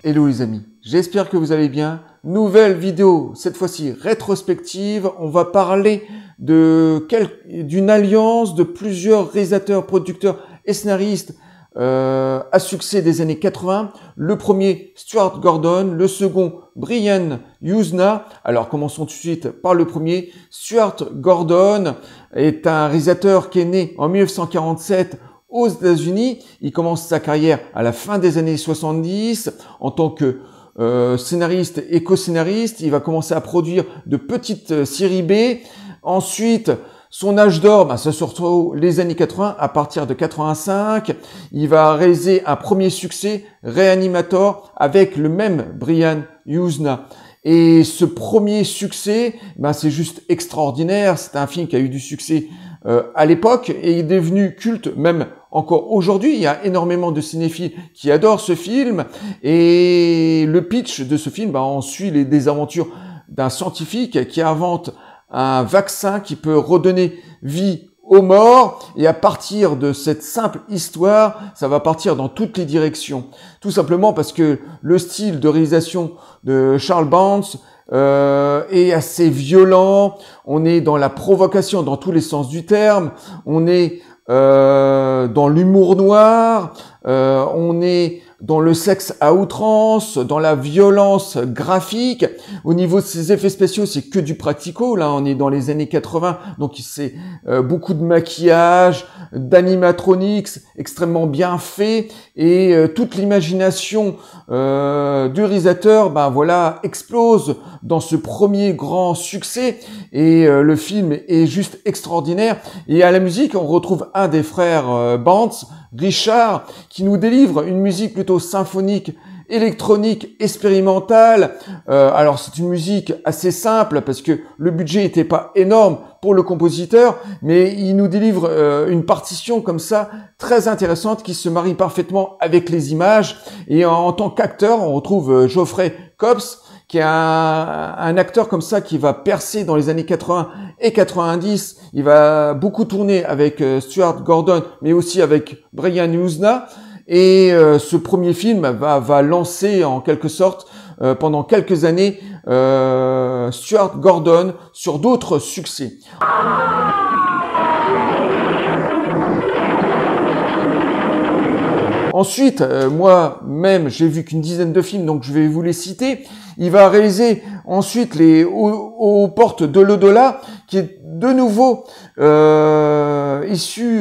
Hello les amis, j'espère que vous allez bien. Nouvelle vidéo, cette fois-ci rétrospective. On va parler d'une alliance de plusieurs réalisateurs, producteurs et scénaristes à succès des années 80. Le premier, Stuart Gordon. Le second, Brian Yuzna. Alors commençons tout de suite par le premier. Stuart Gordon est un réalisateur qui est né en 1947 aux États-Unis. Il commence sa carrière à la fin des années 70 en tant que scénariste et co-scénariste. Il va commencer à produire de petites séries B. Ensuite, son âge d'or, c'est surtout les années 80, à partir de 85. Il va réaliser un premier succès, Reanimator, avec le même Brian Yuzna. Et ce premier succès, c'est juste extraordinaire. C'est un film qui a eu du succès à l'époque et il est devenu culte même encore aujourd'hui. Il y a énormément de cinéphiles qui adorent ce film. Et le pitch de ce film, on suit les désaventures d'un scientifique qui invente un vaccin qui peut redonner vie aux morts. Et à partir de cette simple histoire, ça va partir dans toutes les directions. Tout simplement parce que le style de réalisation de Charles Bance est assez violent. On est dans la provocation dans tous les sens du terme. On est dans l'humour noir. On est dans le sexe à outrance, dans la violence graphique. Au niveau de ses effets spéciaux, c'est que du practico. Là, on est dans les années 80, donc c'est beaucoup de maquillage, d'animatronics extrêmement bien fait, et toute l'imagination du réalisateur, explose dans ce premier grand succès. Et le film est juste extraordinaire. Et à la musique, on retrouve un des frères Bance, Richard, qui nous délivre une musique plutôt symphonique, électronique, expérimentale. Alors c'est une musique assez simple parce que le budget n'était pas énorme pour le compositeur, mais il nous délivre une partition comme ça très intéressante qui se marie parfaitement avec les images. Et en tant qu'acteur, on retrouve Geoffrey Cobbs, qui est un acteur comme ça qui va percer dans les années 80 et 90. Il va beaucoup tourner avec Stuart Gordon, mais aussi avec Brian Yuzna. Et ce premier film va lancer en quelque sorte pendant quelques années Stuart Gordon sur d'autres succès. Ensuite, moi-même, j'ai vu qu'une dizaine de films, donc je vais vous les citer. Il va réaliser ensuite les aux portes de l'au-delà, qui est de nouveau issu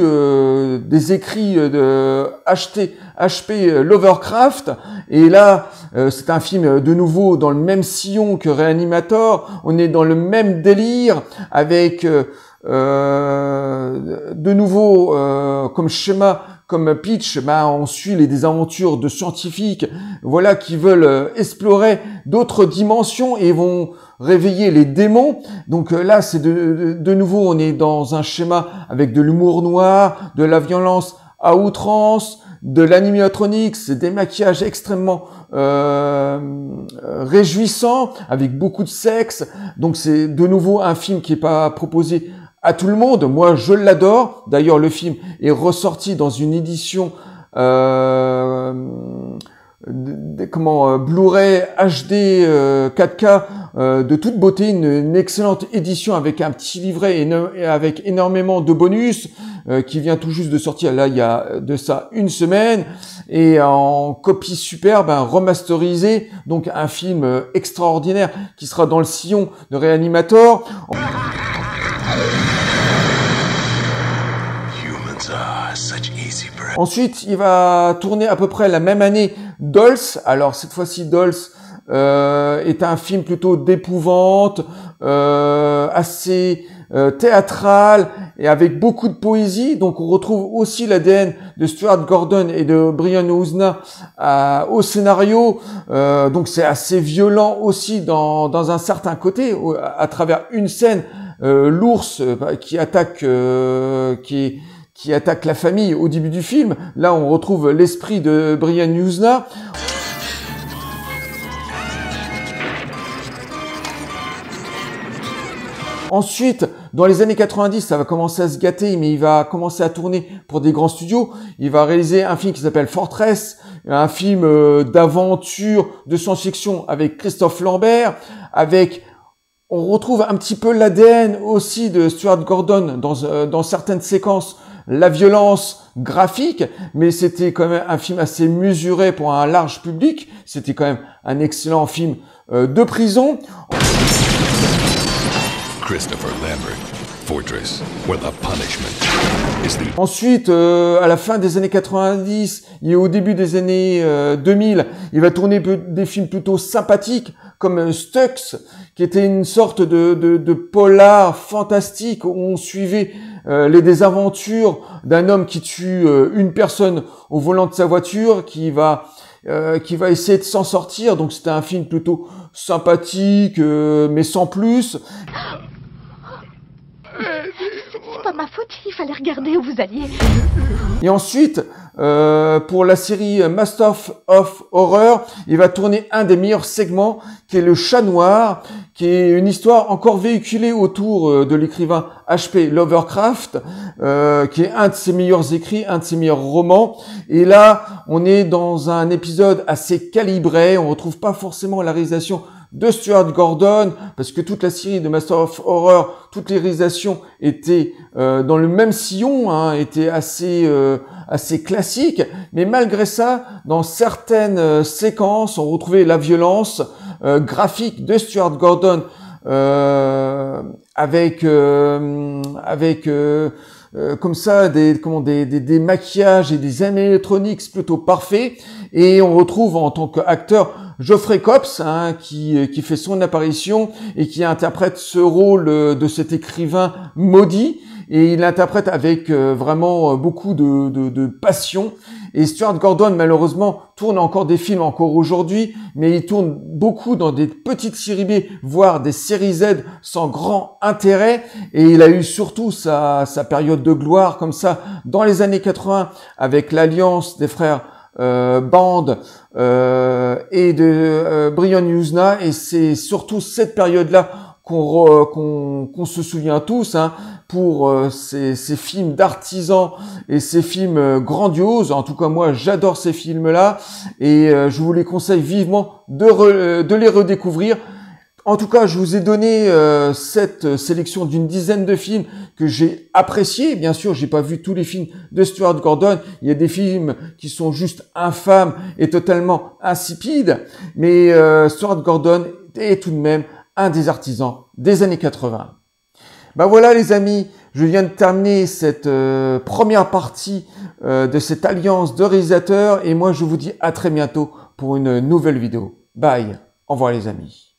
des écrits de H.P. Lovecraft. Et là, c'est un film de nouveau dans le même sillon que Reanimator. On est dans le même délire avec de nouveau comme schéma, comme pitch, on suit les désaventures de scientifiques, qui veulent explorer d'autres dimensions et vont réveiller les démons. Donc là, c'est de nouveau, on est dans un schéma avec de l'humour noir, de la violence à outrance, de l'animatronics, des maquillages extrêmement réjouissants, avec beaucoup de sexe. Donc c'est de nouveau un film qui est pas proposé à tout le monde. Moi, je l'adore. D'ailleurs, le film est ressorti dans une édition Blu-ray HD 4K de toute beauté, une excellente édition avec un petit livret et avec énormément de bonus qui vient tout juste de sortir. Là, il y a de ça une semaine, et en copie superbe, remasterisé. Donc un film extraordinaire qui sera dans le sillon de Reanimator. Ensuite, il va tourner à peu près la même année Dolls. Alors cette fois-ci, Dolls est un film plutôt d'épouvante, assez théâtral et avec beaucoup de poésie. Donc on retrouve aussi l'ADN de Stuart Gordon et de Brian Yuzna au scénario. Donc c'est assez violent aussi dans un certain côté, à travers une scène, l'ours qui attaque la famille au début du film. Là, on retrouve l'esprit de Brian Yuzna. Ensuite, dans les années 90, ça va commencer à se gâter, mais il va commencer à tourner pour des grands studios. Il va réaliser un film qui s'appelle Fortress, un film d'aventure, de science-fiction avec Christophe Lambert, on retrouve un petit peu l'ADN aussi de Stuart Gordon dans certaines séquences, la violence graphique, mais c'était quand même un film assez mesuré pour un large public. C'était quand même un excellent film de prison. Christopher Lambert, Fortress, where the punishment is the... Ensuite, à la fin des années 90 et au début des années 2000, il va tourner des films plutôt sympathiques comme Stux, qui était une sorte de polar fantastique où on suivait les désaventures d'un homme qui tue une personne au volant de sa voiture, qui va essayer de s'en sortir. Donc c'était un film plutôt sympathique, mais sans plus. C'est pas ma faute, il fallait regarder où vous alliez. Et ensuite, pour la série Master of Horror, il va tourner un des meilleurs segments, qui est Le Chat Noir, qui est une histoire encore véhiculée autour de l'écrivain H.P. Lovecraft, qui est un de ses meilleurs écrits, un de ses meilleurs romans. Et là, on est dans un épisode assez calibré, on retrouve pas forcément la réalisation de Stuart Gordon, parce que toute la série de Master of Horror, toutes les réalisations étaient dans le même sillon, hein, étaient assez classiques, mais malgré ça, dans certaines séquences, on retrouvait la violence graphique de Stuart Gordon avec comme ça des maquillages et des animatronics plutôt parfaits, et on retrouve en tant qu'acteur Geoffrey Cops, hein, qui fait son apparition et qui interprète ce rôle de cet écrivain maudit, et il l'interprète avec vraiment beaucoup de passion. Et Stuart Gordon, malheureusement, tourne encore des films encore aujourd'hui, mais il tourne beaucoup dans des petites séries B, voire des séries Z sans grand intérêt. Et il a eu surtout sa période de gloire comme ça dans les années 80 avec l'alliance des frères Band et de Brian Yuzna. Et c'est surtout cette période-là qu'on se souvient tous, hein, pour ces films d'artisans et ces films grandioses. En tout cas, moi, j'adore ces films-là, et je vous les conseille vivement de les redécouvrir. En tout cas, je vous ai donné cette sélection d'une dizaine de films que j'ai appréciés. Bien sûr, j'ai pas vu tous les films de Stuart Gordon. Il y a des films qui sont juste infâmes et totalement insipides, mais Stuart Gordon est tout de même un des artisans des années 80. Ben voilà les amis, je viens de terminer cette première partie de cette alliance de réalisateurs, et moi je vous dis à très bientôt pour une nouvelle vidéo. Bye, au revoir les amis.